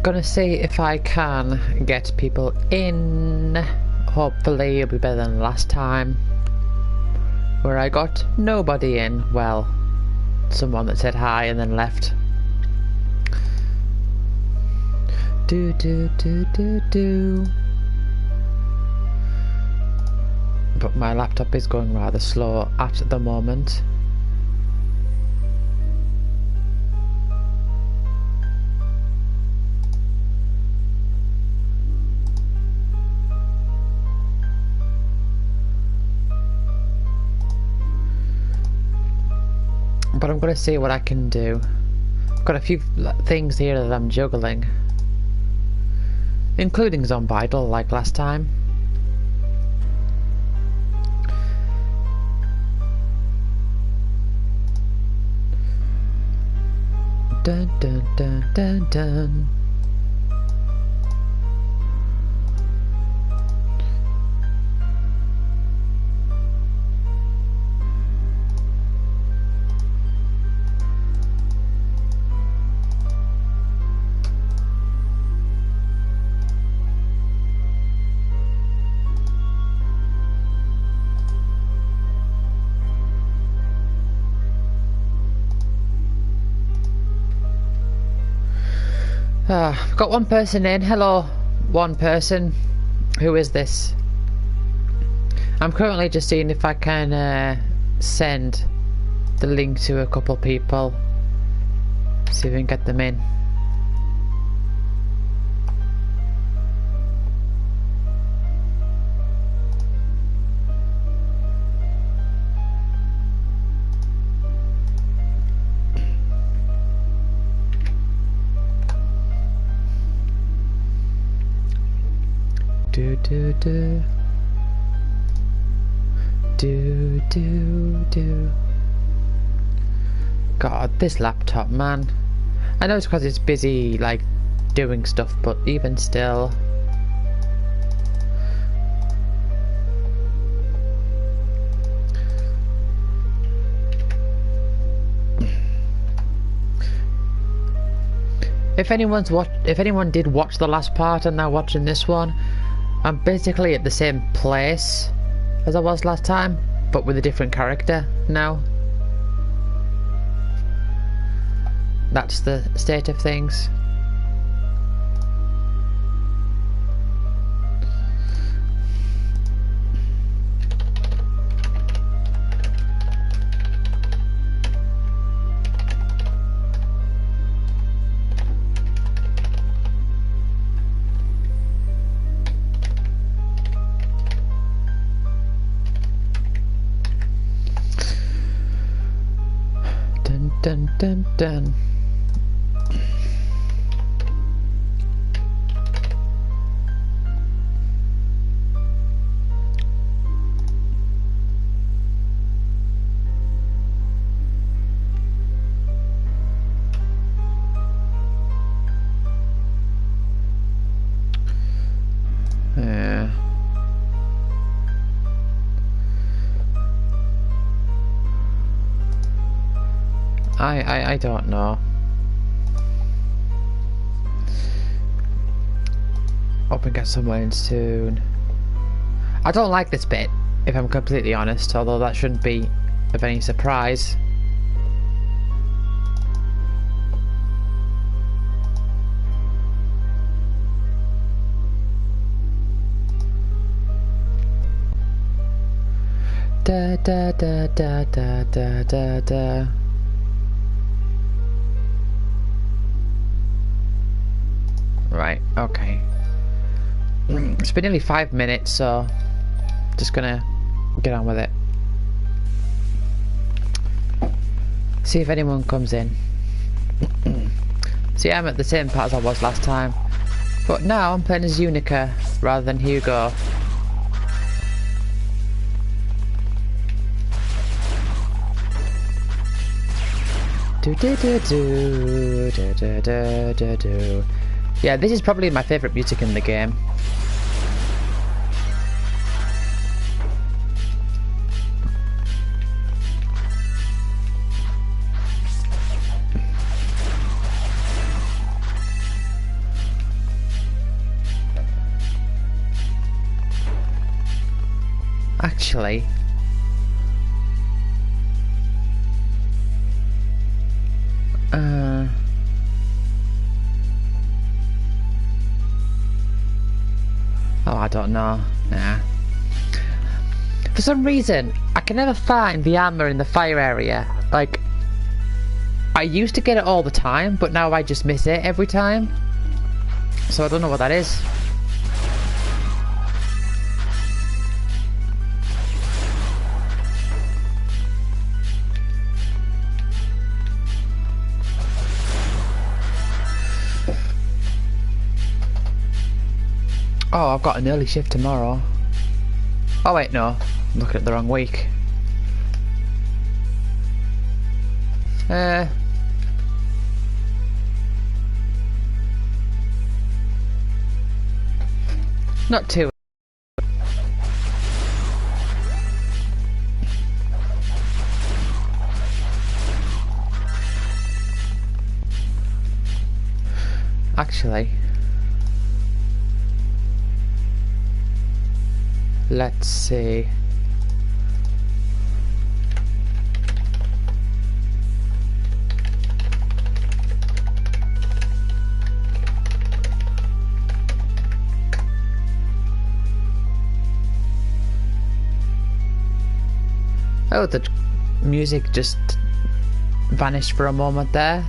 gonna see if I can get people in. Hopefully it'll be better than last time, where I got nobody in. Well, someone that said hi and then left. Do. But my laptop is going rather slow at the moment. But I'm going to see what I can do. I've got a few things here that I'm juggling, including Zombie Idol like last time. Dun dun dun dun dun. Got one person in. Hello, one person. Who is this? I'm currently just seeing if I can send the link to a couple people. See if we can get them in. Do. God, this laptop, man. I know it's because it's busy, like, doing stuff, but even still. If anyone did watch the last part and now watching this one, I'm basically at the same place as I was last time, but with a different character now. That's the state of things. Dun dun dun. Yeah. I don't know. Hope we get someone in soon. I don't like this bit, if I'm completely honest, although that shouldn't be of any surprise. Da da da da da da da da. Right, okay. It's been nearly 5 minutes, so just gonna get on with it. See if anyone comes in. See, I'm at the same part as I was last time, but now I'm playing as Unica rather than Hugo. Do. Yeah, this is probably my favourite music in the game. Actually, oh, I don't know. Nah. For some reason, I can never find the armor in the fire area. Like, I used to get it all the time, but now I just miss it every time. So I don't know what that is. Oh, I've got an early shift tomorrow. Oh wait, no. I'm looking at the wrong week. Not too. Actually, let's see. Oh, the music just vanished for a moment there.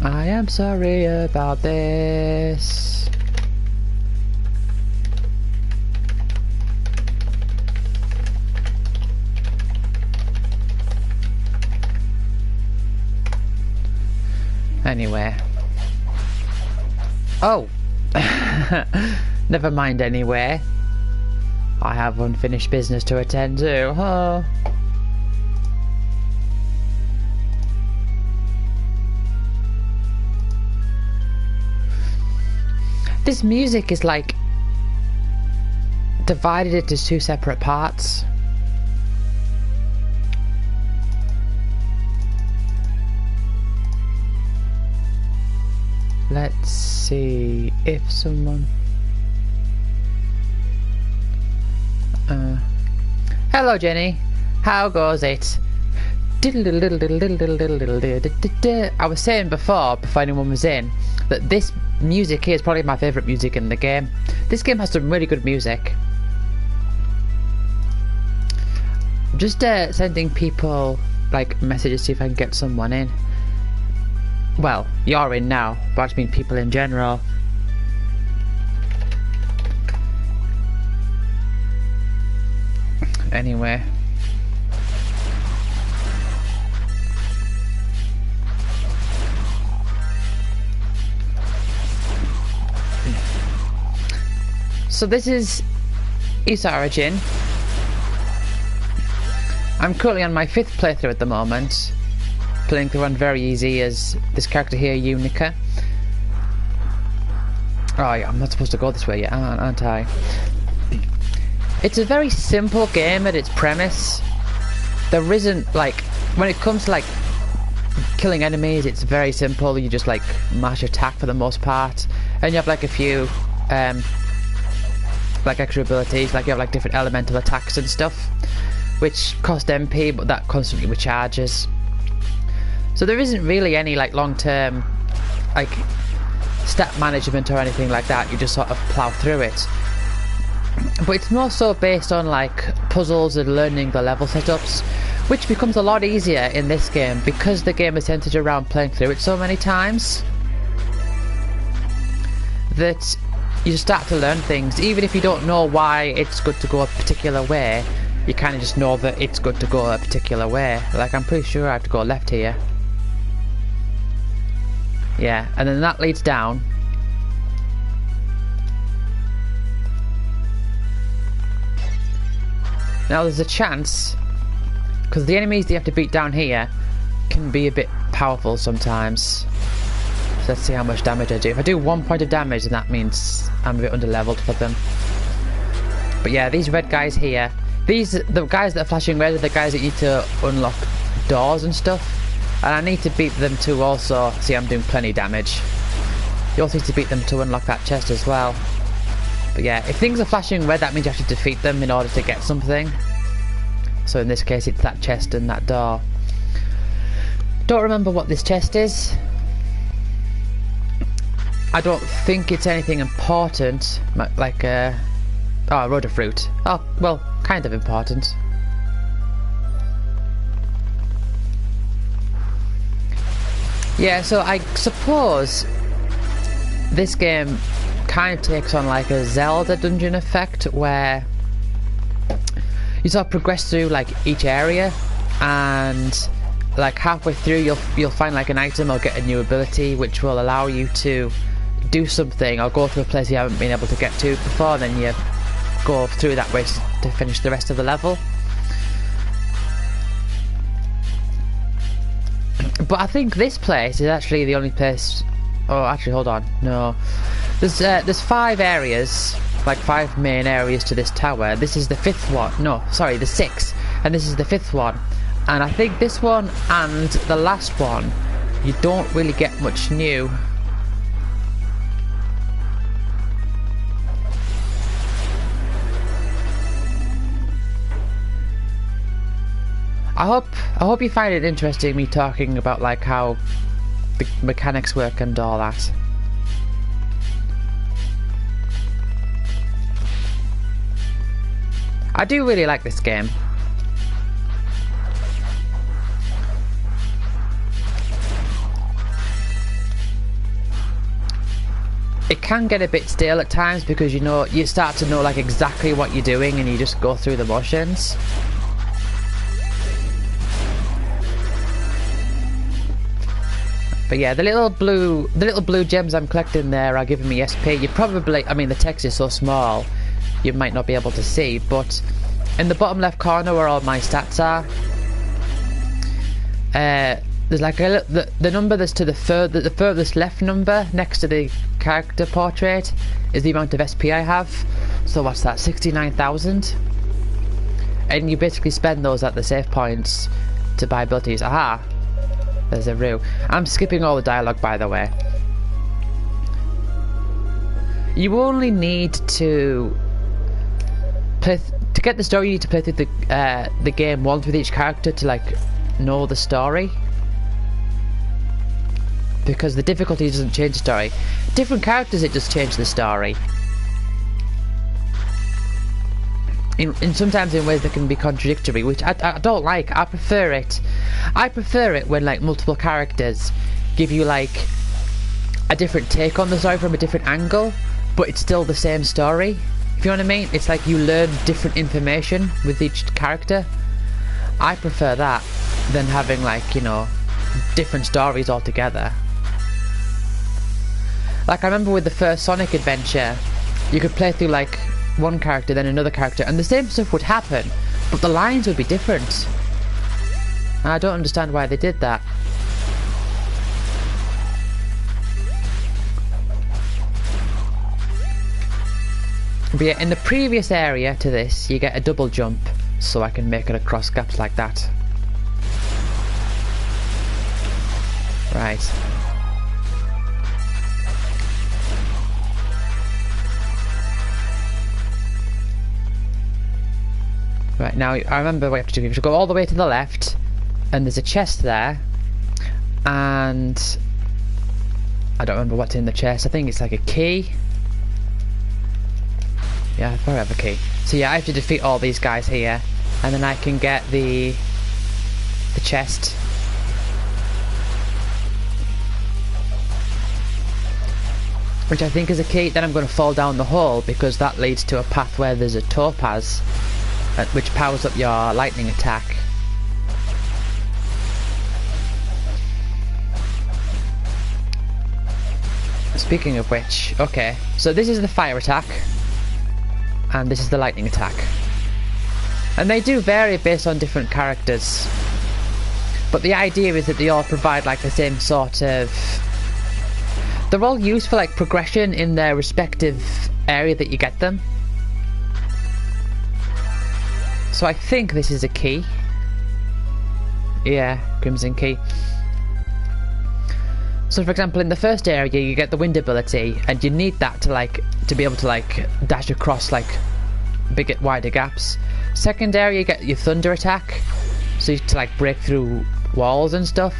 I am sorry about this. Anyway. Oh! Never mind anyway. I have unfinished business to attend to. Oh. This music is like divided into two separate parts. Let's see if someone... Hello Jenny, how goes it? I was saying before anyone was in, that this music here is probably my favourite music in the game. This game has some really good music. I'm just sending people like messages to see if I can get someone in. Well, you're in now, but I just mean people in general. Anyway. So this is East Origin. I'm currently on my 5th playthrough at the moment. Playing through one very easy as this character here, Unica. Oh yeah, I'm not supposed to go this way yet, aren't I? It's a very simple game at its premise. There isn't, like, when it comes to like killing enemies, it's very simple. You just like mash attack for the most part, and you have like a few like extra abilities, like you have like different elemental attacks and stuff. which cost MP, but that constantly recharges. So there isn't really any like long-term like stat management or anything like that. You just sort of plow through it. But it's more so based on like puzzles and learning the level setups, which becomes a lot easier in this game because the game is centered around playing through it so many times that you start to learn things. Even if you don't know why it's good to go a particular way, you kind of just know that it's good to go a particular way. Like, I'm pretty sure I have to go left here. Yeah, and then that leads down. Now there's a chance, because the enemies that you have to beat down here can be a bit powerful sometimes. So let's see how much damage I do. If I do 1 point of damage, then that means I'm a bit under-leveled for them. But yeah, these red guys here, the guys that are flashing red are the guys that need to unlock doors and stuff. And I need to beat them to also, see, I'm doing plenty of damage. You also need to beat them to unlock that chest as well. But yeah, if things are flashing red, that means you have to defeat them in order to get something. So in this case, it's that chest and that door. Don't remember what this chest is. I don't think it's anything important, like oh, a road of fruit. Oh, well, kind of important. Yeah, so I suppose this game kind of takes on like a Zelda dungeon effect, where you sort of progress through like each area, and like halfway through you'll find like an item or get a new ability which will allow you to do something or go to a place you haven't been able to get to before, and then you go through that way to finish the rest of the level. But I think this place is actually the only place. Oh, actually, hold on. No, there's 5 areas, like 5 main areas to this tower. This is the 5th one. No, sorry, the 6th, and this is the 5th one. And I think this one and the last one, you don't really get much new. I hope you find it interesting, me talking about like how the mechanics work and all that. I do really like this game. It can get a bit stale at times because you start to know like exactly what you're doing and you just go through the motions. But yeah, the little blue gems I'm collecting there are giving me SP. You probably, I mean, the text is so small, you might not be able to see, but in the bottom left corner where all my stats are, there's like the number that's to the furthest left number next to the character portrait is the amount of SP I have. So what's that? 69,000. And you basically spend those at the save points to buy abilities. Aha. There's a rue. I'm skipping all the dialogue, by the way. You only need to play to get the story. You need to play through the game once with each character to like know the story, because the difficulty doesn't change the story. Different characters, it just changes the story. In sometimes in ways that can be contradictory, which I don't like. I prefer it when like multiple characters give you like a different take on the story from a different angle, but it's still the same story. If you know what I mean? It's like you learn different information with each character. I prefer that than having like, you know, different stories altogether. Like I remember with the first Sonic adventure, you could play through like one character then another character and the same stuff would happen, but the lines would be different. And I don't understand why they did that. But yeah, in the previous area to this, you get a double jump, so I can make it across gaps like that. Right. Right, now I remember what you have to do. You have to go all the way to the left, and there's a chest there, and I don't remember what's in the chest. I think it's like a key. Yeah, I probably have a key. So yeah, I have to defeat all these guys here, and then I can get the chest. Which I think is a key. Then I'm going to fall down the hole because that leads to a path where there's a topaz, which powers up your lightning attack. Speaking of which, okay, so this is the fire attack, and this is the lightning attack. And they do vary based on different characters. But the idea is that they all provide like the same sort of... They're all used for like progression in their respective area that you get them. So I think this is a key. Yeah, Crimson Key. So for example, in the first area you get the wind ability, and you need that to be able to like dash across like wider gaps. Second area you get your thunder attack, so you to like break through walls and stuff.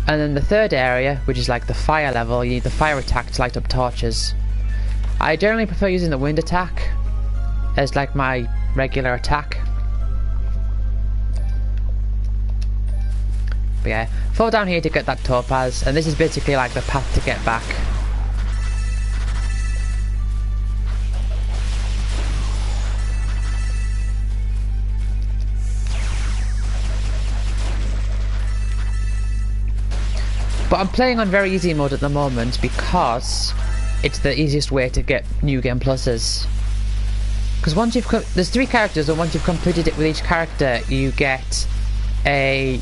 And then the third area, which is like the fire level, you need the fire attack to light up torches. I generally prefer using the wind attack as like my regular attack. But yeah, fall down here to get that topaz, and this is basically like the path to get back. But I'm playing on very easy mode at the moment because it's the easiest way to get new game pluses. Because once you've there's 3 characters, and once you've completed it with each character, you get a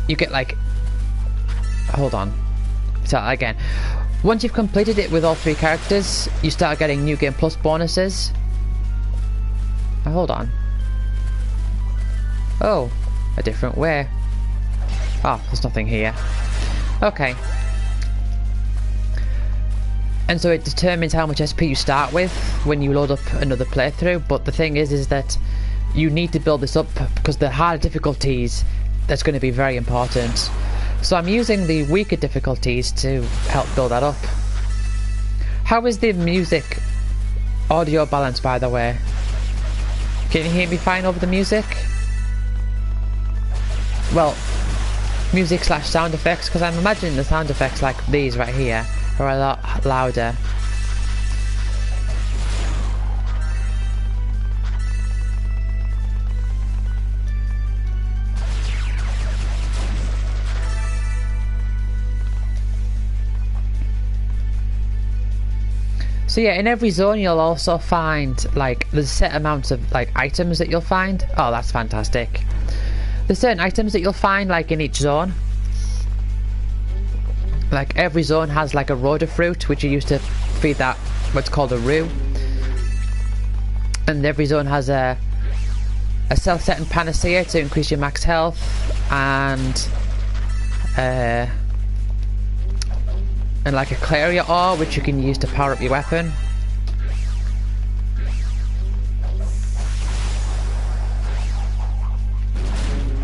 you get like, hold on, start again. Once you've completed it with all 3 characters, you start getting new game plus bonuses. Oh, hold on. Oh, a different way. Oh, there's nothing here. Okay. And so it determines how much SP you start with when you load up another playthrough, but the thing is that you need to build this up because the hard difficulties, that's going to be very important. So I'm using the weaker difficulties to help build that up. How is the music audio balance, by the way? Can you hear me fine over the music? Well, music / sound effects, because I'm imagining the sound effects like these right here are a lot louder. So yeah, in every zone you'll also find like there's set amounts of like items that you'll find. Oh, that's fantastic. There's certain items that you'll find like in each zone. Like every zone has like a rhoda fruit, which you use to feed that what's called a rue. And every zone has a self-setting panacea to increase your max health, and like a Claria ore, which you can use to power up your weapon.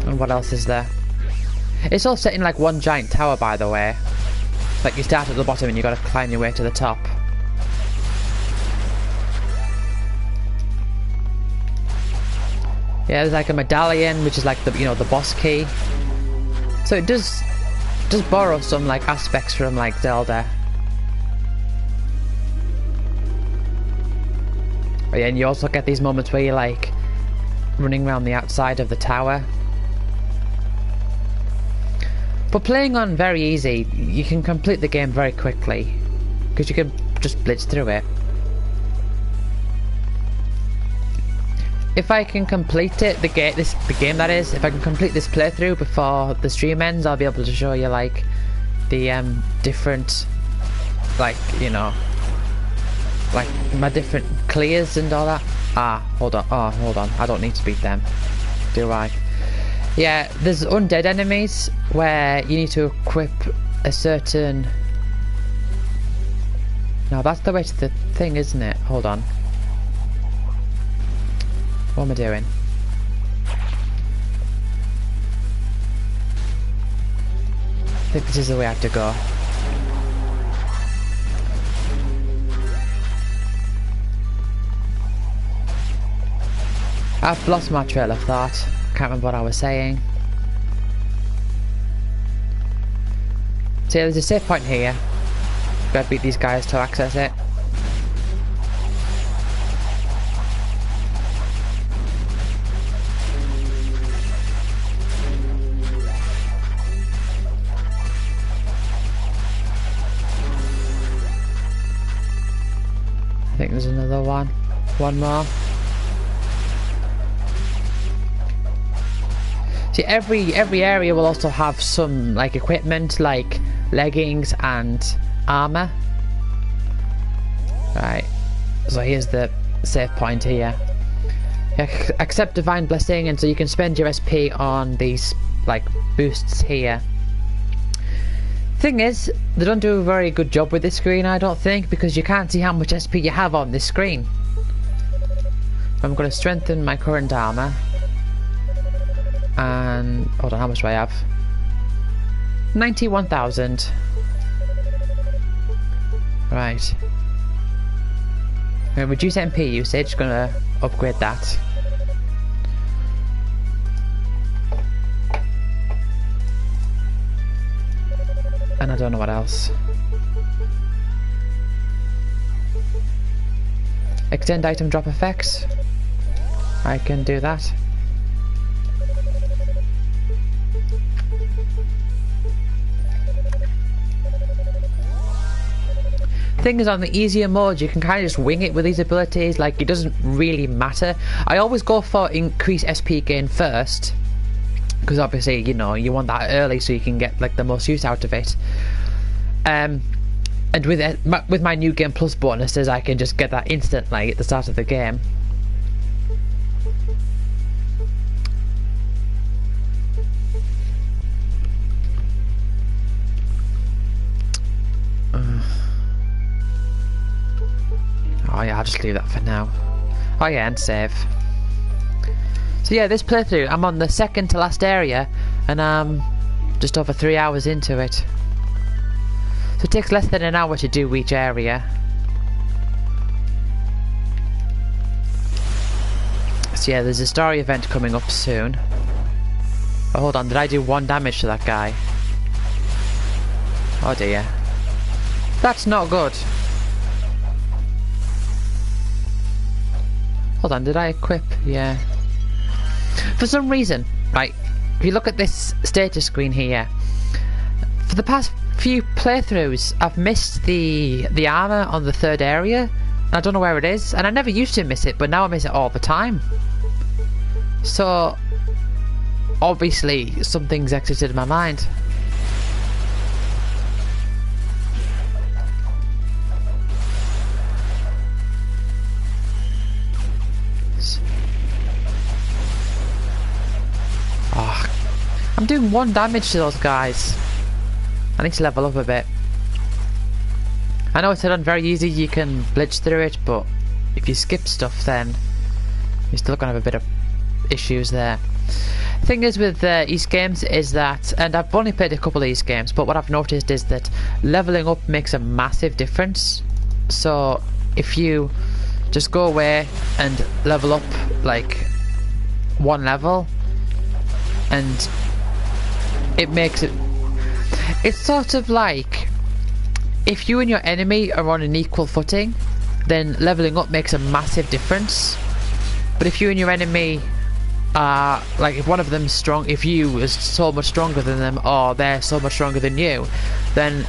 And what else is there? It's all set in like one giant tower, by the way. Like you start at the bottom and you gotta climb your way to the top. Yeah, there's like a medallion, which is like the, you know, the boss key. So it does borrow some like aspects from like Zelda. Oh, yeah, and you also get these moments where you're like running around the outside of the tower. But playing on very easy, you can complete the game very quickly because you can just blitz through it. If I can complete it, the game that is, if I can complete this playthrough before the stream ends, I'll be able to show you like the different, like, you know, like my different clears and all that. Ah, hold on. Oh, hold on. I don't need to beat them, do I? Yeah, there's undead enemies where you need to equip a certain... No, that's the way to the thing, isn't it? Hold on. What am I doing? I think this is the way I have to go. I've lost my trail of thought. Can't remember what I was saying. So yeah, there's a save point here. Gotta beat these guys to access it. I think there's another one. One more. See, every area will also have some like equipment, like leggings and armor. Right. So here's the save point here. Accept divine blessing, and so you can spend your SP on these like boosts here. Thing is, they don't do a very good job with this screen, I don't think, because you can't see how much SP you have on this screen. I'm going to strengthen my current armor. And hold on, how much do I have? 91,000. Right. I'm going to reduce MP usage, going to upgrade that. And I don't know what else. Extend item drop effects. I can do that. Thing is, on the easier modes you can kind of just wing it with these abilities, like it doesn't really matter. I always go for increase SP gain first, because obviously, you know, you want that early so you can get like the most use out of it. And with my new game plus bonuses, I can just get that instantly at the start of the game. Oh yeah, I'll just leave that for now. Oh yeah, and save. So yeah, this playthrough, I'm on the second to last area, and I'm just over 3 hours into it. So it takes less than an hour to do each area. So yeah, there's a story event coming up soon. Oh, hold on, did I do 1 damage to that guy? Oh dear. That's not good. Hold on, did I equip? Yeah. For some reason, right, if you look at this status screen here, for the past few playthroughs I've missed the armor on the 3rd area. I don't know where it is, and I never used to miss it, but now I miss it all the time. So obviously something's exited my mind. Oh, I'm doing 1 damage to those guys. I need to level up a bit. I know it's done very easy, you can blitz through it, but if you skip stuff then you're still gonna have a bit of issues there. The thing is with East games is that, and I've only played a couple of East games, but what I've noticed is that leveling up makes a massive difference. So if you just go away and level up like 1 level, and it makes it, it's sort of like if you and your enemy are on an equal footing, then leveling up makes a massive difference. But if you and your enemy are, like, if one of them's strong, if you is so much stronger than them, or they're so much stronger than you, then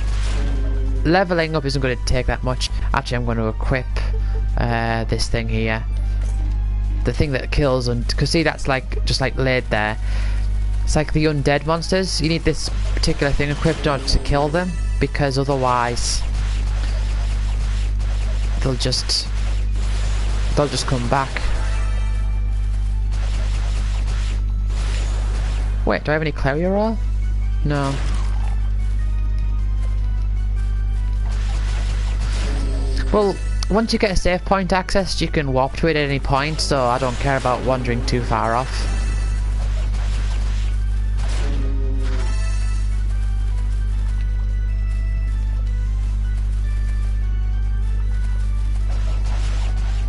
leveling up isn't going to take that much. Actually, I'm going to equip this thing here, the thing that kills, and because see, that's like just like laid there. It's like the undead monsters. You need this particular thing equipped on to kill them, because otherwise they'll just come back. Wait, do I have any Clarion roll? No. Well, once you get a save point accessed, you can warp to it at any point, so I don't care about wandering too far off.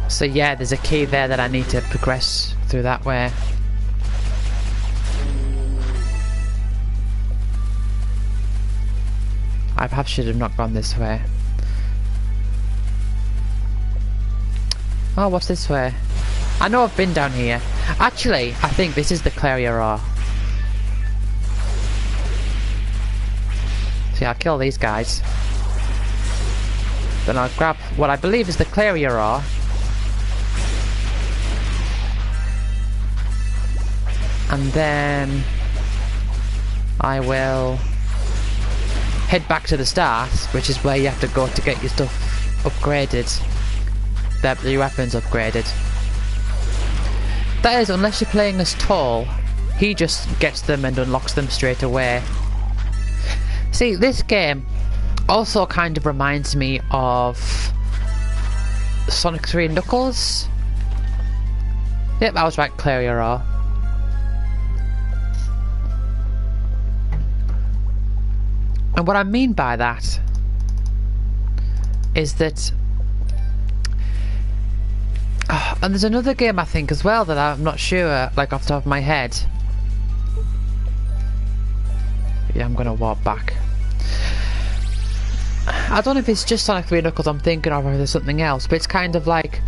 So yeah, there's a key there that I need to progress through that way. I perhaps should have not gone this way. Oh, what's this way? I know I've been down here. Actually, I think this is the Clarior. See, I'll kill these guys. Then I'll grab what I believe is the Clarior. And then I will head back to the start, which is where you have to go to get your stuff upgraded. Your weapons upgraded. That is, unless you're playing as Tall, he just gets them and unlocks them straight away. See, this game also kind of reminds me of Sonic 3 and Knuckles. Yep, I was right, Clarior. And what I mean by that is that and there's another game I think as well that I'm not sure, like off the top of my head. Yeah, I'm gonna warp back. I don't know if it's just Sonic 3 Knuckles I'm thinking of, or if there's something else, but it's kind of like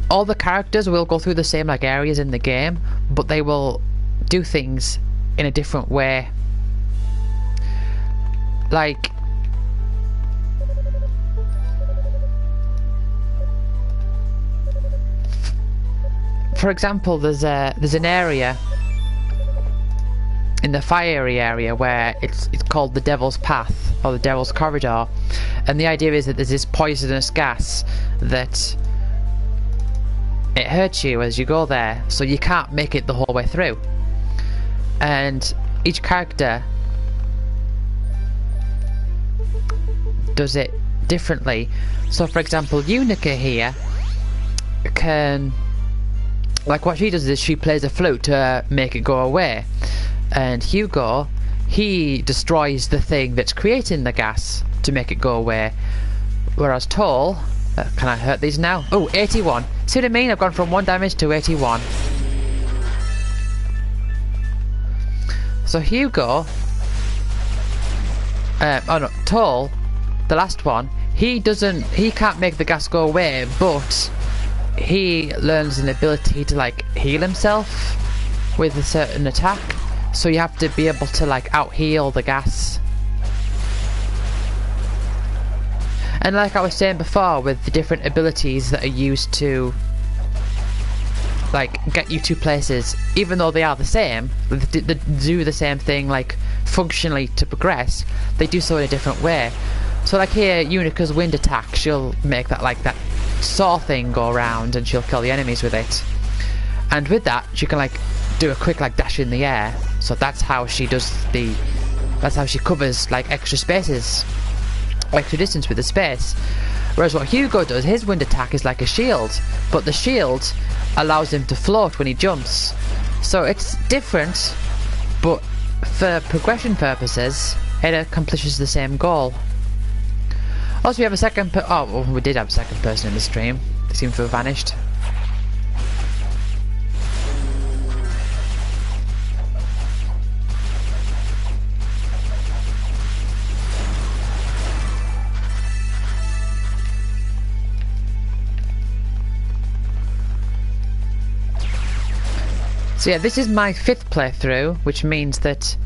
all the characters will go through the same like areas in the game, but they will do things in a different way. Like, for example, there's an area in the fiery area where it's called the Devil's Path or the Devil's Corridor, and the idea is that there's this poisonous gas that it hurts you as you go there, so you can't make it the whole way through. And each character does it differently. So for example, Unica here can, like, what she does is she plays a flute to make it go away, and Hugo, he destroys the thing that's creating the gas to make it go away. Whereas Tall, can I hurt these now? Oh, 81. See what I mean? I've gone from 1 damage to 81. So Hugo, oh no, Tall, the last one, he can't make the gas go away, but he learns an ability to like heal himself with a certain attack, so you have to be able to like out heal the gas. And like I was saying before, with the different abilities that are used to like get you to places, even though they are the same, they do the same thing like functionally to progress, they do so in a different way. So like here, Unica's wind attack, she'll make that like that saw thing go around and she'll kill the enemies with it. And with that, she can like do a quick like dash in the air. So that's how she does that's how she covers like extra spaces, extra distance with the space. Whereas what Hugo does, his wind attack is like a shield, but the shield allows him to float when he jumps. So it's different, but for progression purposes, it accomplishes the same goal. Also, we have a second oh, well, we did have a second person in the stream. They seem to have vanished. So yeah, this is my 5th playthrough, which means that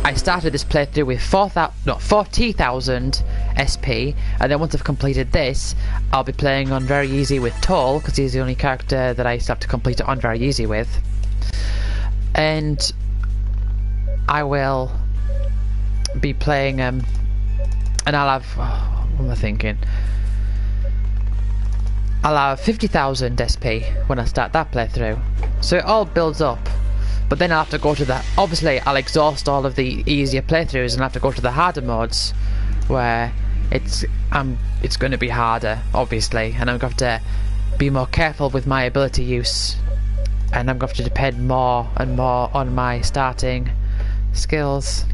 I started this playthrough with 40,000 SP, and then once I've completed this, I'll be playing on very easy with Tall, because he's the only character that I still have to complete it on very easy with. And I will be playing, and I'll have, oh, what am I thinking? I'll have 50,000 SP when I start that playthrough. So it all builds up. But then I'll have to go to the... Obviously, I'll exhaust all of the easier playthroughs and have to go to the harder modes, where it's going to be harder, obviously, and I'm going to have to be more careful with my ability use, and I'm going to have to depend more and more on my starting skills.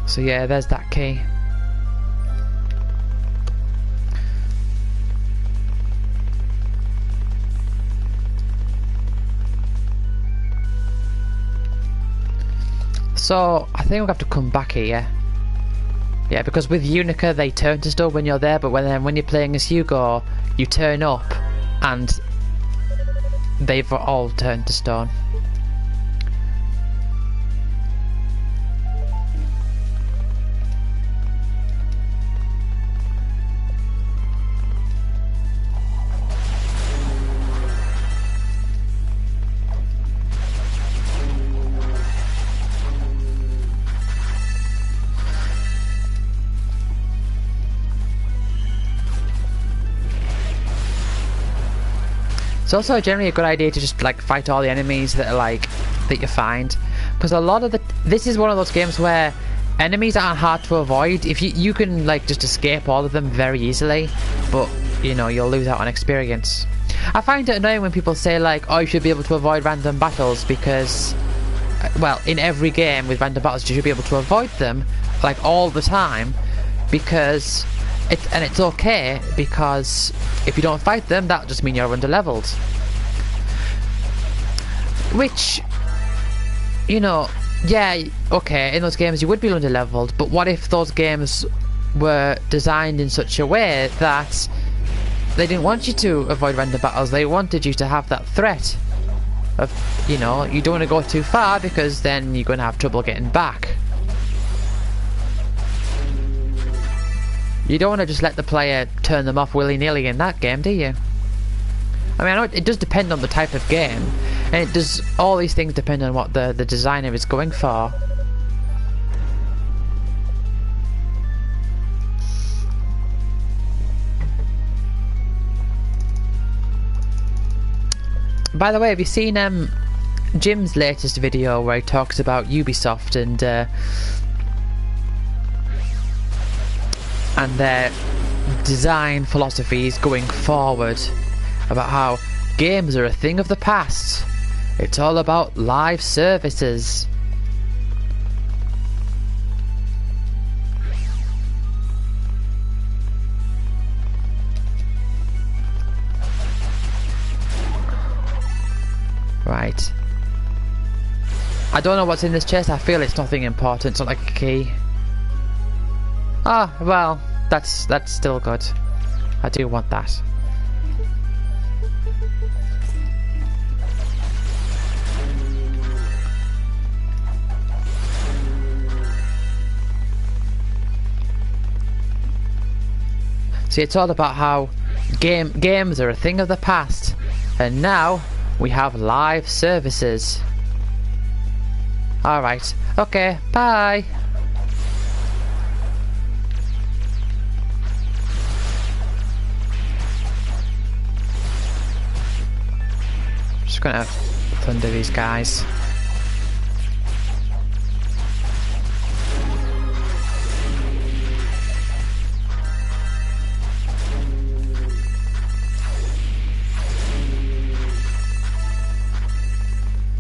So yeah, there's that key. So I think we'll have to come back here. Yeah, because with Unica they turn to stone when you're there, but when you're playing as Hugo, you turn up and they've all turned to stone. It's also generally a good idea to just like fight all the enemies that are like that you find, because a lot of this is one of those games where enemies aren't hard to avoid. If you can like just escape all of them very easily, but you know, you'll lose out on experience. I find it annoying when people say like, oh, you should be able to avoid random battles, because well, in every game with random battles you should be able to avoid them like all the time, because it's okay, because if you don't fight them, that'll just mean you're under-leveled. Which, you know, yeah, okay, in those games you would be under-leveled, but what if those games were designed in such a way that they didn't want you to avoid random battles, they wanted you to have that threat of, you know, you don't want to go too far because then you're going to have trouble getting back. You don't want to just let the player turn them off willy-nilly in that game, do you? I mean, I know it does depend on the type of game, and it does, all these things depend on what the designer is going for. By the way, have you seen Jim's latest video where he talks about Ubisoft and their design philosophies going forward, about how games are a thing of the past, it's all about live services. Right, I don't know what's in this chest. I feel it's nothing important. It's not like a key. Ah, well, that's still good. I do want that. See, it's all about how games are a thing of the past, and now we have live services. Alright, okay, bye! Just gonna thunder these guys.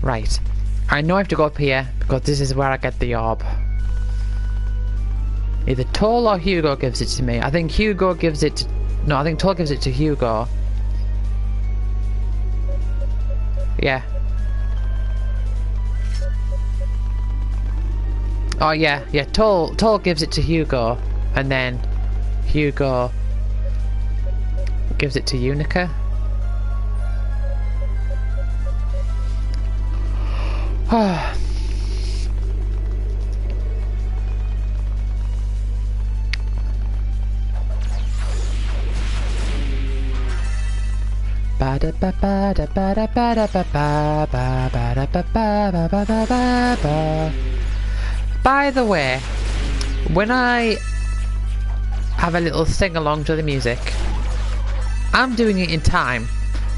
Right, I know I have to go up here because this is where I get the orb. Either Toll or Hugo gives it to me. I think Hugo gives it to... No, I think Toll gives it to Hugo. Yeah. Oh yeah, yeah, Toll gives it to Hugo, and then Hugo gives it to Unica. By the way, when I have a little sing along to the music, I'm doing it in time,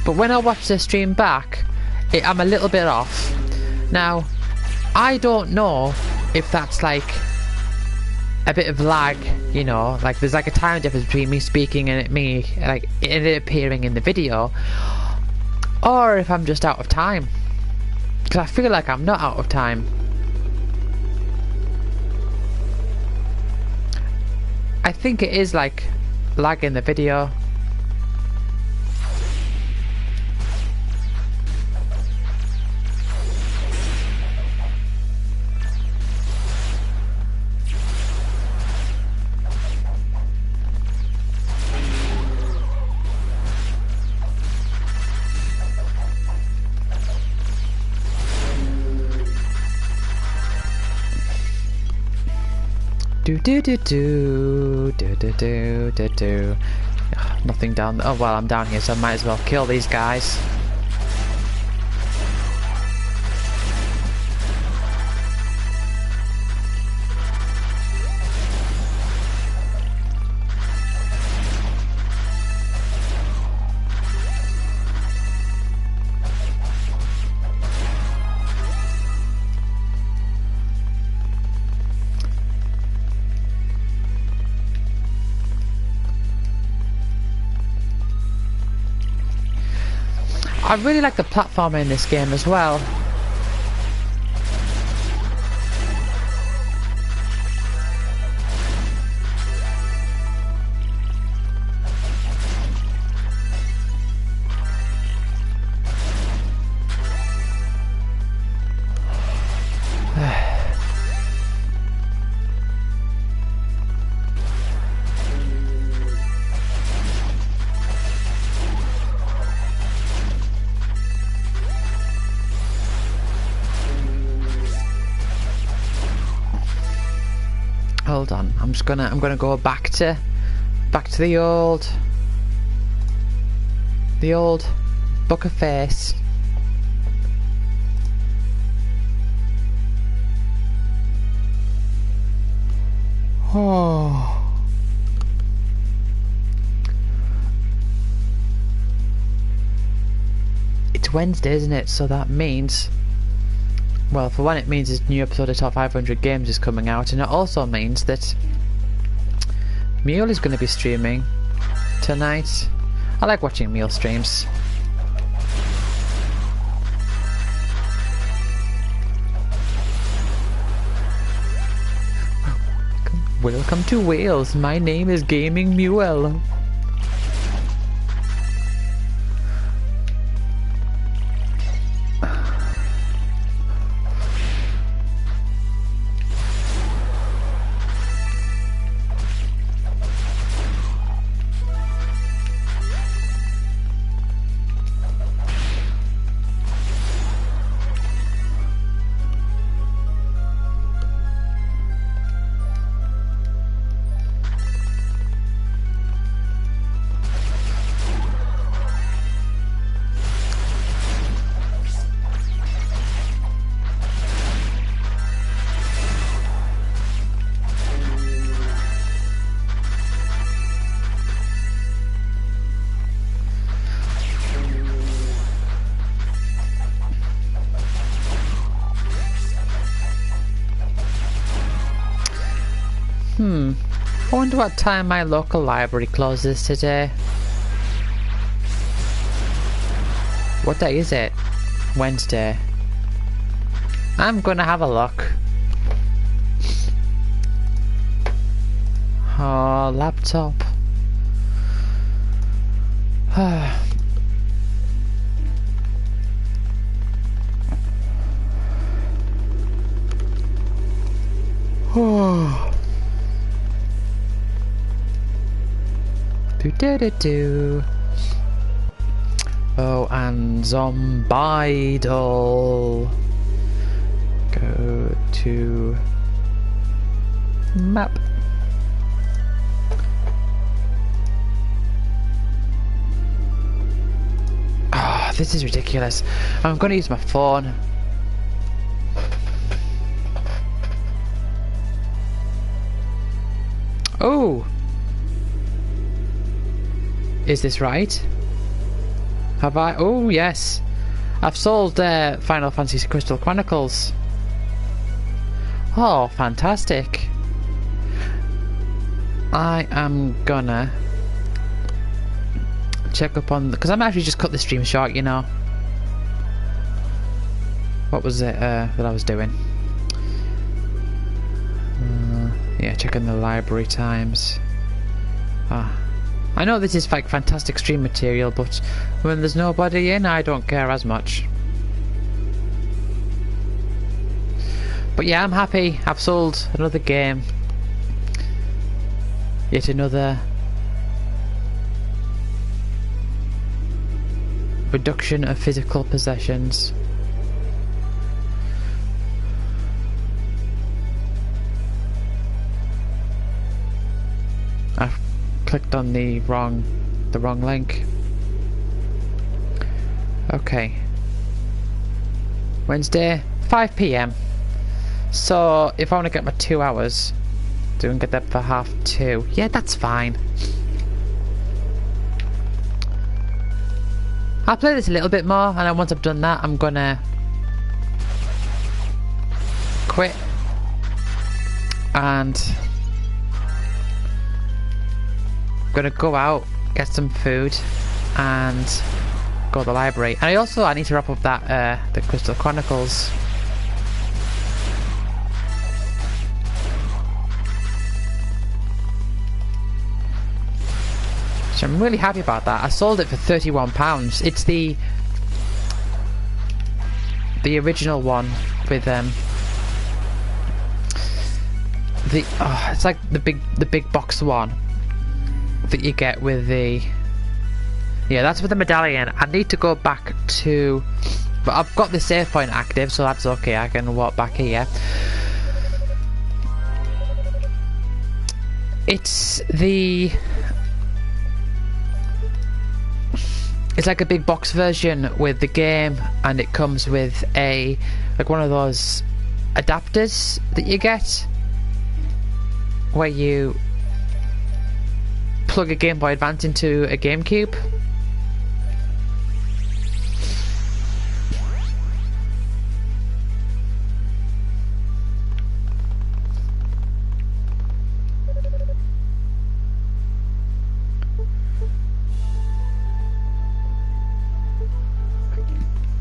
but when I watch the stream back, I'm a little bit off. Now, I don't know if that's like a bit of lag, you know, like there's like a time difference between me speaking and me like it appearing in the video, or if I'm just out of time, because I feel like I'm not out of time. I think it is like lag in the video. Do do do do do do do do do. Nothing down. Oh well, I'm down here, so I might as well kill these guys. I really like the platformer in this game as well. Hold on, I'm gonna go back to the old book of face. Oh. It's Wednesday, isn't it? So that means, well, for one, it means a new episode of Top 500 Games is coming out, and it also means that Mule is going to be streaming tonight. I like watching Mule streams. Welcome to Wales. My name is Gaming Mule. I wonder what time my local library closes today. What day is it? Wednesday. I'm gonna have a look. Oh, laptop. Oh. Do. Oh, and Zombidle. Go to map. Ah, oh, this is ridiculous. I'm gonna use my phone. Oh! Is this right? Have I? Oh, yes. I've sold Final Fantasy Crystal Chronicles. Oh, fantastic. I am gonna check up on... because I'm actually just cut the stream short, you know. What was it that I was doing? Yeah, checking the library times. I know this is like fantastic stream material, but when there's nobody in, I don't care as much. But yeah, I'm happy. I've sold another game. Yet another reduction of physical possessions. I've clicked on the wrong link. Okay. Wednesday, 5 PM. So if I want to get my 2 hours, do and get that for 2:30. Yeah, that's fine. I'll play this a little bit more, and then once I've done that, I'm gonna quit and I'm gonna go out, get some food, and go to the library. And I need to wrap up that the Crystal Chronicles. So I'm really happy about that. I sold it for £31. It's the original one with it's like the big box one that you get with the... yeah, that's with the medallion. I need to go back to... but I've got the save point active, so that's okay. I can walk back here. It's like a big box version with the game, and it comes with like one of those adapters that you get where you plug a Game Boy Advance into a GameCube.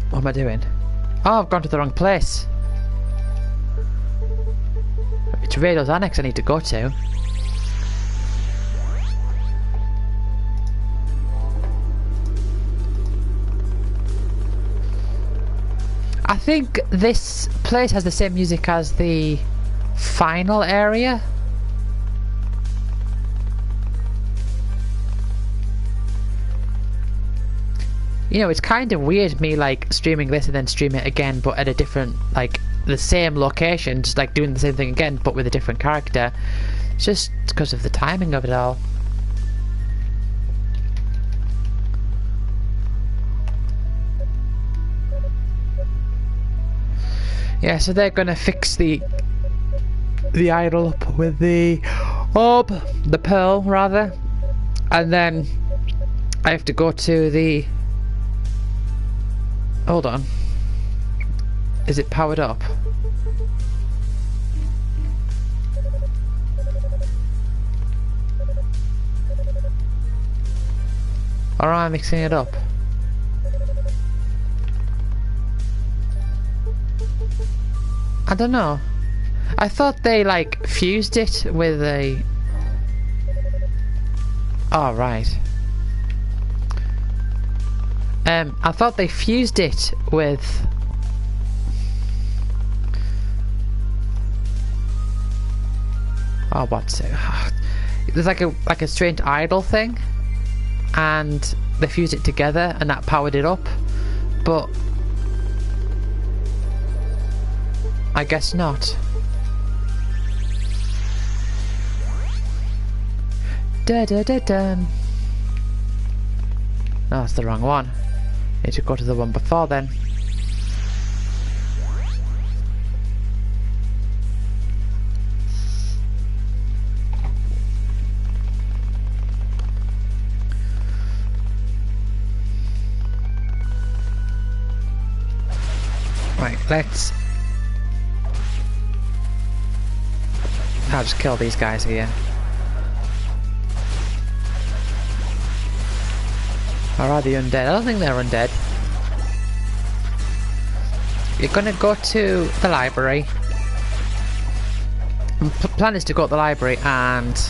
What am I doing? Oh, I've gone to the wrong place. It's Radio's Annex I need to go to. I think this place has the same music as the final area. You know, it's kind of weird me like streaming this and then stream it again, but at a different, like the same location, just like doing the same thing again but with a different character. It's just because of the timing of it all. Yeah, so they're gonna fix the idol up with the orb, the pearl rather, and then I have to go to the... hold on. Is it powered up? Or am I mixing it up? I don't know. I thought they like fused it with a... oh, right. I thought they fused it with... oh, what's it? There's like a strange idol thing, and they fused it together, and that powered it up. But I guess not. Da da da da. No, that's the wrong one. Need to go to the one before then. Right, I'll just kill these guys here. Or are they undead? I don't think they're undead. You're gonna go to the library. Plan is to go to the library and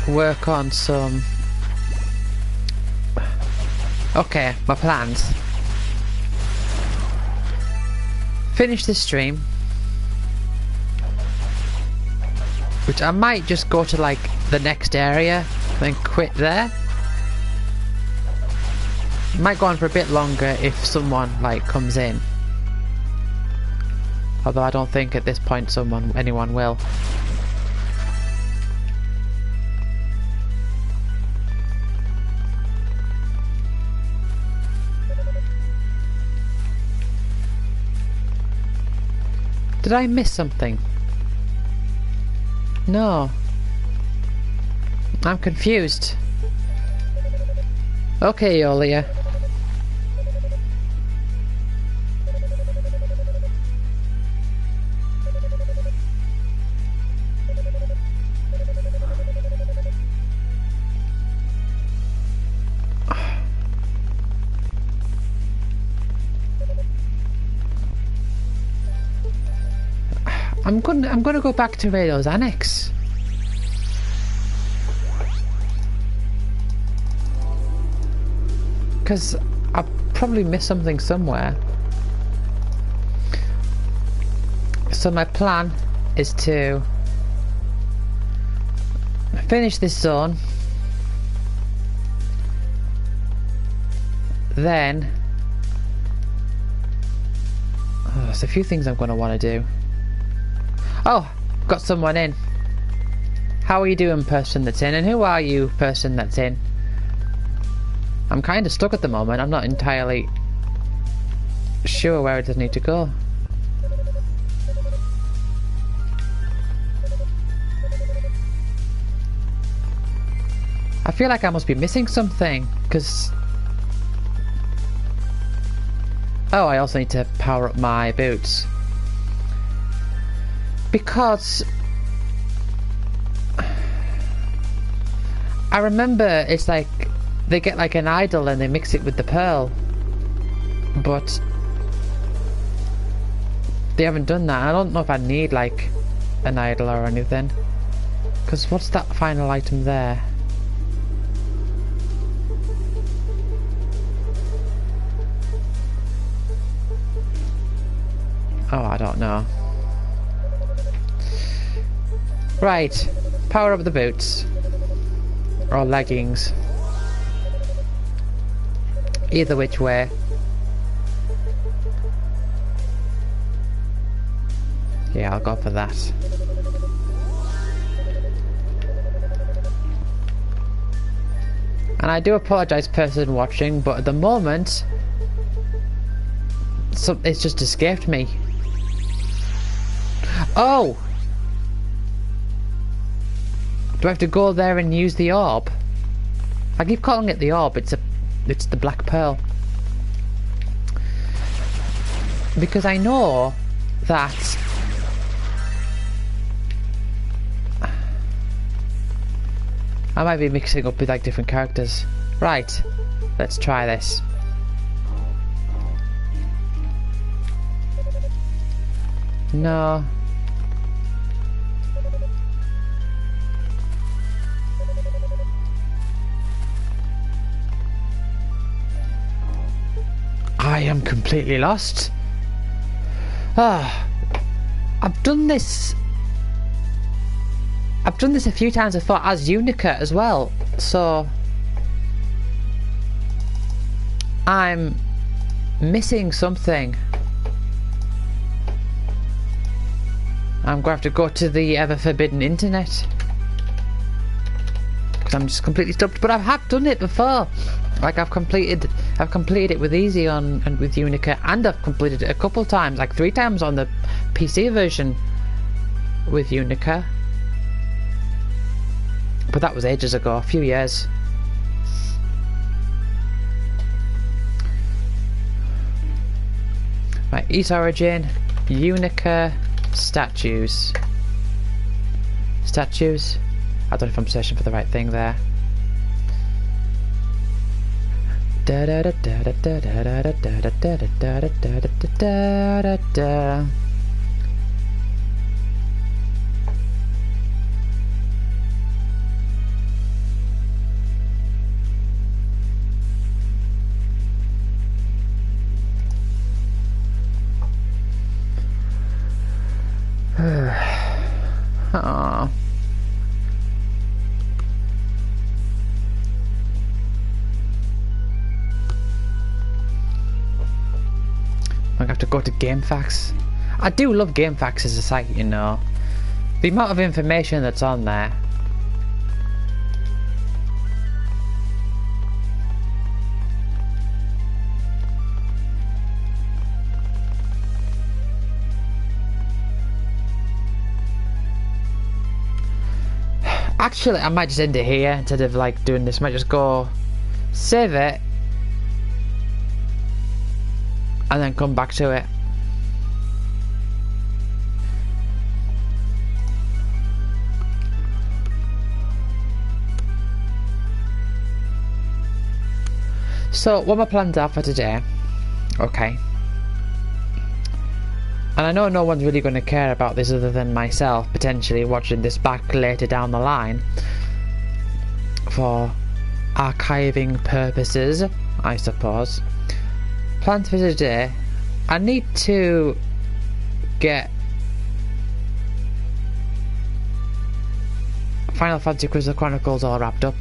work on some... Okay, my plans. Finish this stream. Which I might just go to like the next area, then quit there. Might go on for a bit longer if someone like comes in. Although I don't think at this point anyone will. Did I miss something? No. I'm confused. Okay, Yolia. I'm gonna go back to Radio's Annex. Because I'll probably miss something somewhere. So my plan is to finish this zone. Then... Oh, there's a few things I'm going to want to do. Oh, got someone in. How are you doing, person that's in? And who are you, person that's in? I'm kind of stuck at the moment. I'm not entirely sure where it does need to go. I feel like I must be missing something, because... Oh, I also need to power up my boots. Because... I remember it's like... They get like an idol and they mix it with the pearl. But... They haven't done that. I don't know if I need like an idol or anything. Because what's that final item there? Oh, I don't know. Right. Power up the boots. Or leggings. Either which way. Yeah, I'll go for that. And I do apologise, person watching, but at the moment... it's just escaped me. Oh! Do I have to go there and use the orb? I keep calling it the orb, it's the black pearl. Because I know that... I might be mixing up with like different characters. Right, let's try this. No. I am completely lost. Ah, I've done this a few times before as Unica as well, so I'm missing something. I'm going to have to go to the ever forbidden internet because I'm just completely stumped. But I have done it before. Like I've completed it with Easy and with Unica, and I've completed it a couple times, like 3 times on the PC version with Unica. But that was ages ago, a few years. East Origin, Unica, statues. Statues? I don't know if I'm searching for the right thing there. Da da da da da da da da da da da da da da da. Aww. I have to go to GameFAQs. I do love GameFAQs as a site, you know. The amount of information that's on there. Actually, I might just end it here instead of like doing this. I might just go save it and then come back to it. So, what my plans are for today, okay. And I know no one's really going to care about this other than myself, potentially watching this back later down the line. For archiving purposes, I suppose. Plans for today. I need to get Final Fantasy Crystal Chronicles all wrapped up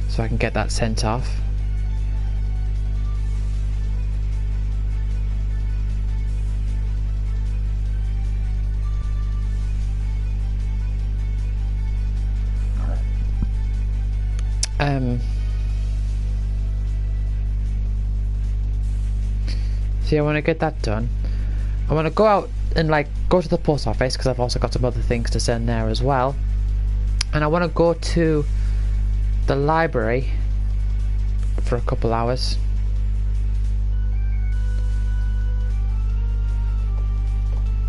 so I can get that sent off. See, I want to get that done. I want to go out and like go to the post office because I've also got some other things to send there as well. And I want to go to the library for a couple hours.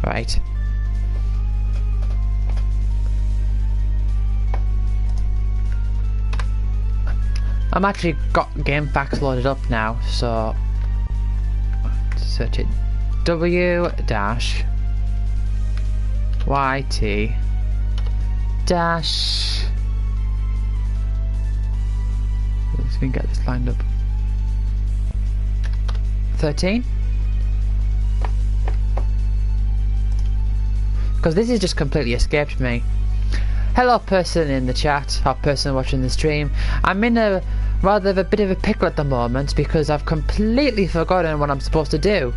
Right. I'm actually got GameFAQs loaded up now, so search it. W-YT dash. Let's see if we can get this lined up. 13. Because this has just completely escaped me. Hello person in the chat, or person watching the stream. I'm in a rather of a bit of a pickle at the moment because I've completely forgotten what I'm supposed to do.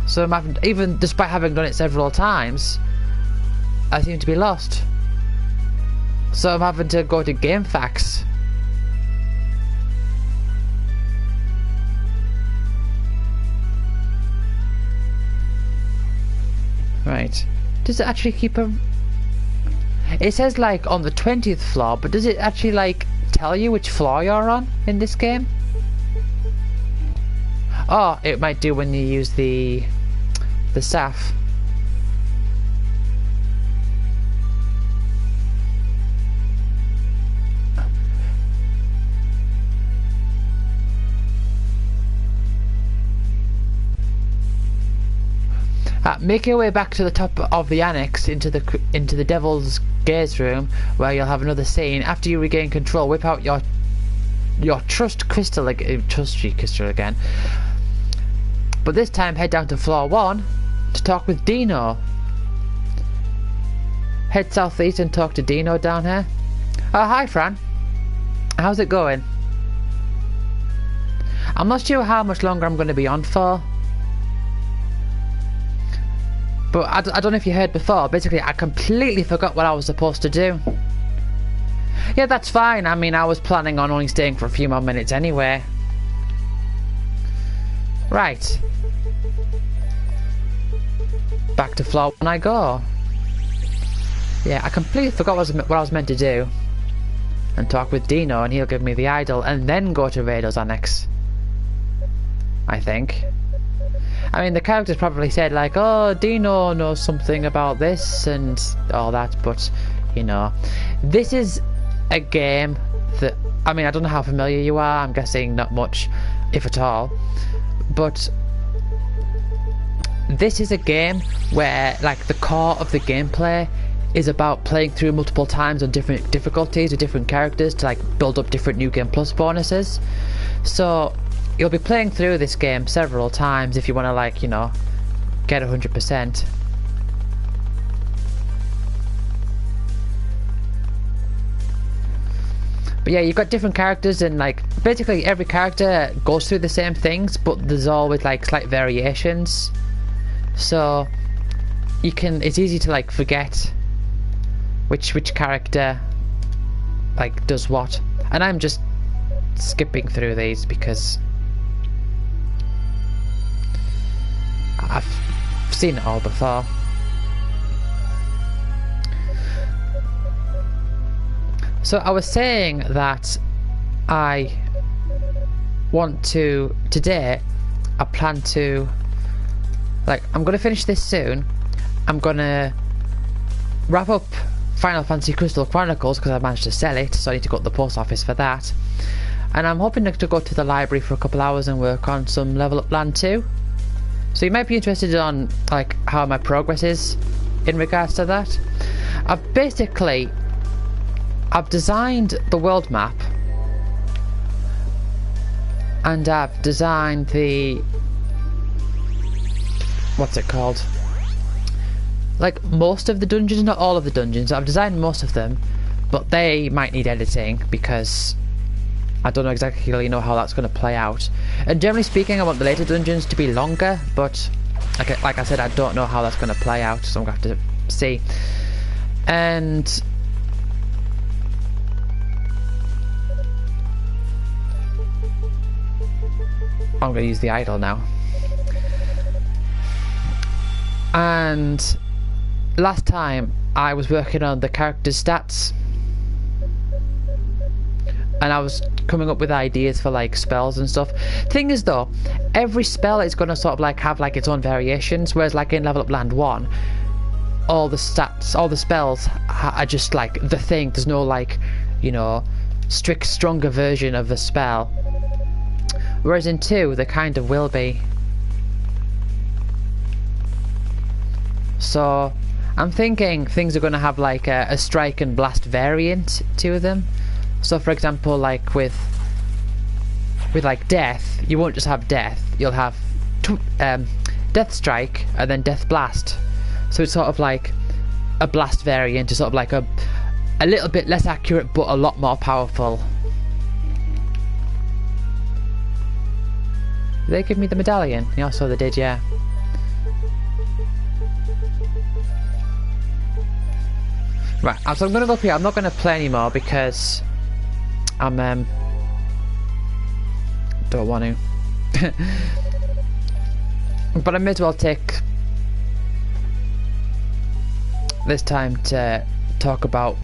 So I'm having, even despite having done it several times, I seem to be lost. So I'm having to go to GameFAQs. Right. Does it actually keep a... It says like on the 20th floor, but does it actually like tell you which floor you're on in this game? Oh, it might do when you use the staff. Make your way back to the top of the annex into the Devil's Gaze room, where you'll have another scene. After you regain control, whip out your trust crystal again. But this time, head down to floor 1 to talk with Dino. Head southeast and talk to Dino down here. Oh, hi, Fran. How's it going? I'm not sure how much longer I'm going to be on for. But I don't know if you heard before, basically I completely forgot what I was supposed to do. Yeah, that's fine. I mean, I was planning on only staying for a few more minutes anyway. Right. Back to floor 1 I go. Yeah, I completely forgot what I was meant to do. And talk with Dino and he'll give me the idol and then go to Rado's Annex. I think. I mean, the characters probably said like, oh, Dino knows something about this and all that, but you know, this is a game that, I mean, I don't know how familiar you are. I'm guessing not much, if at all, but this is a game where like the core of the gameplay is about playing through multiple times on different difficulties with different characters to like build up different New Game Plus bonuses. So you'll be playing through this game several times if you want to, like, you know, get 100%. But yeah, you've got different characters, and like basically every character goes through the same things, but there's always like slight variations. So you can, it's easy to like forget which character like does what. And I'm just skipping through these because I've seen it all before. So I was saying that I want to, today I plan to, like, I'm going to finish this soon. I'm going to wrap up Final Fantasy Crystal Chronicles because I managed to sell it, so I need to go to the post office for that. And I'm hoping to go to the library for a couple hours and work on some Level Up Land 2. So you might be interested on like how my progress is in regards to that. I've designed the world map, and I've designed the, what's it called, like most of the dungeons, not all of the dungeons. I've designed most of them, but they might need editing because I don't know exactly how that's going to play out. And generally speaking, I want the later dungeons to be longer, but like I said, I don't know how that's going to play out, so I'm going to have to see. And I'm going to use the idle now. And last time I was working on the character's stats, and I was coming up with ideas for like spells and stuff. Thing is though, every spell is going to sort of like have like its own variations, whereas like in Level Up Land 1, all the stats, all the spells are just like the thing. There's no like, you know, strict stronger version of the spell. Whereas in 2, there kind of will be. So I'm thinking things are going to have like a strike and blast variant to them. So for example, like with like death, you won't just have death, you'll have death strike and then death blast. So it's sort of like a blast variant, is sort of like a little bit less accurate but a lot more powerful. Did they give me the medallion? Yeah, so they did, yeah. Right, so I'm gonna go up here. I'm not gonna play anymore because I'm don't want to. But I may as well take this time to talk about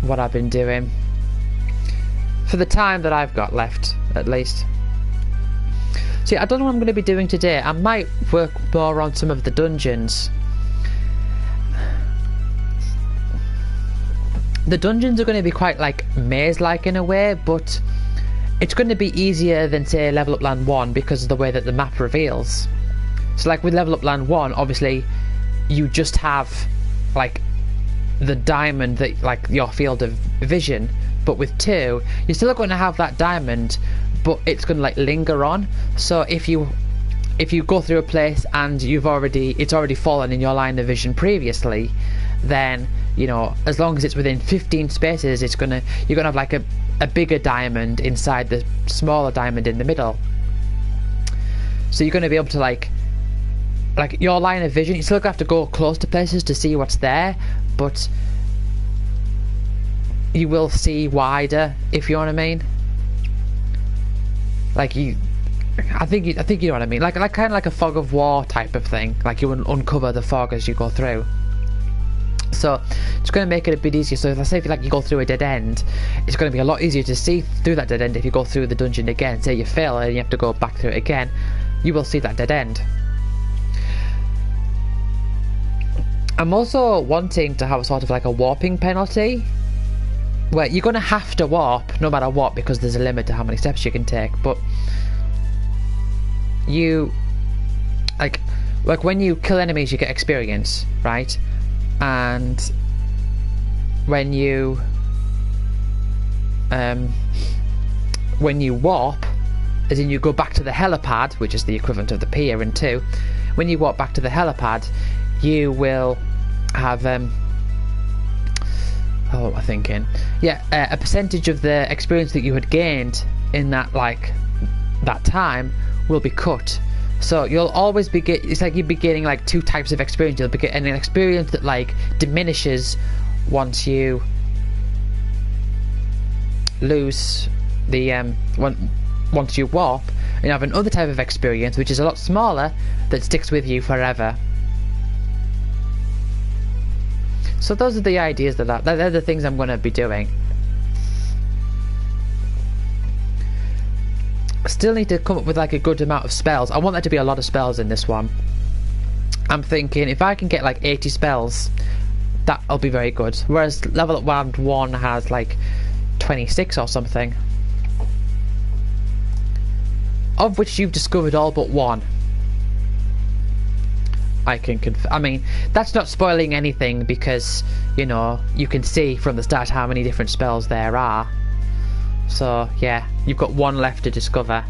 what I've been doing for the time that I've got left, at least. See, I don't know what I'm going to be doing today. I might work more on some of the dungeons. The dungeons are going to be quite like maze-like in a way, but it's going to be easier than say Level Up Land 1 because of the way that the map reveals. So like with Level Up Land 1, obviously you just have like the diamond, that like your field of vision, but with 2 you're still going to have that diamond, but it's going to like linger on. So if you go through a place and it's already fallen in your line of vision previously, then you know, as long as it's within 15 spaces, you're gonna have like a bigger diamond inside the smaller diamond in the middle. So you're gonna be able to like your line of vision, you still have to go close to places to see what's there, but you will see wider, if you know what I mean. Like I think you know what I mean. Like kind of like a fog of war type of thing. Like you uncover the fog as you go through. So it's going to make it a bit easier. So if you go through a dead end, it's going to be a lot easier to see through that dead end if you go through the dungeon again. Say you fail and you have to go back through it again. you will see that dead end. I'm also wanting to have sort of like a warping penalty, where you're going to have to warp no matter what, because there's a limit to how many steps you can take. But you like when you kill enemies, you get experience, right? And when you warp, as in you go back to the helipad, which is the equivalent of the pier in 2, when you walk back to the helipad, you will have what am I thinking? Yeah, a percentage of the experience that you had gained in that that time will be cut. So you'll always be it's like you'll be getting like 2 types of experience. You'll be getting an experience that like diminishes once you lose the once you warp, and you have another type of experience which is a lot smaller that sticks with you forever. So those are the ideas they're the things I'm going to be doing. I still need to come up with like a good amount of spells. I want there to be a lot of spells in this one. I'm thinking if I can get like 80 spells, that'll be very good. Whereas level up round 1 has like 26 or something, of which you've discovered all but 1. I mean, that's not spoiling anything, because you know you can see from the start how many different spells there are. So yeah, you've got 1 left to discover.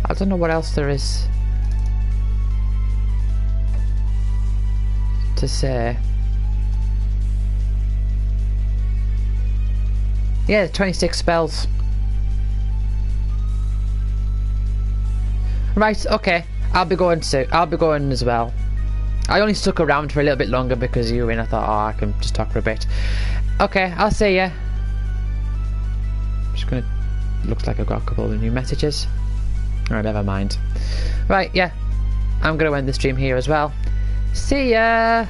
I don't know what else there is to say. Yeah, 26 spells. Right, okay. I'll be going as well. I only stuck around for a little bit longer because you were in. I thought, oh, I can just talk for a bit. Okay, I'll see ya. Just gonna. Looks like I've got a couple of new messages. Alright, never mind. Right, yeah. I'm gonna end the stream here as well. See ya!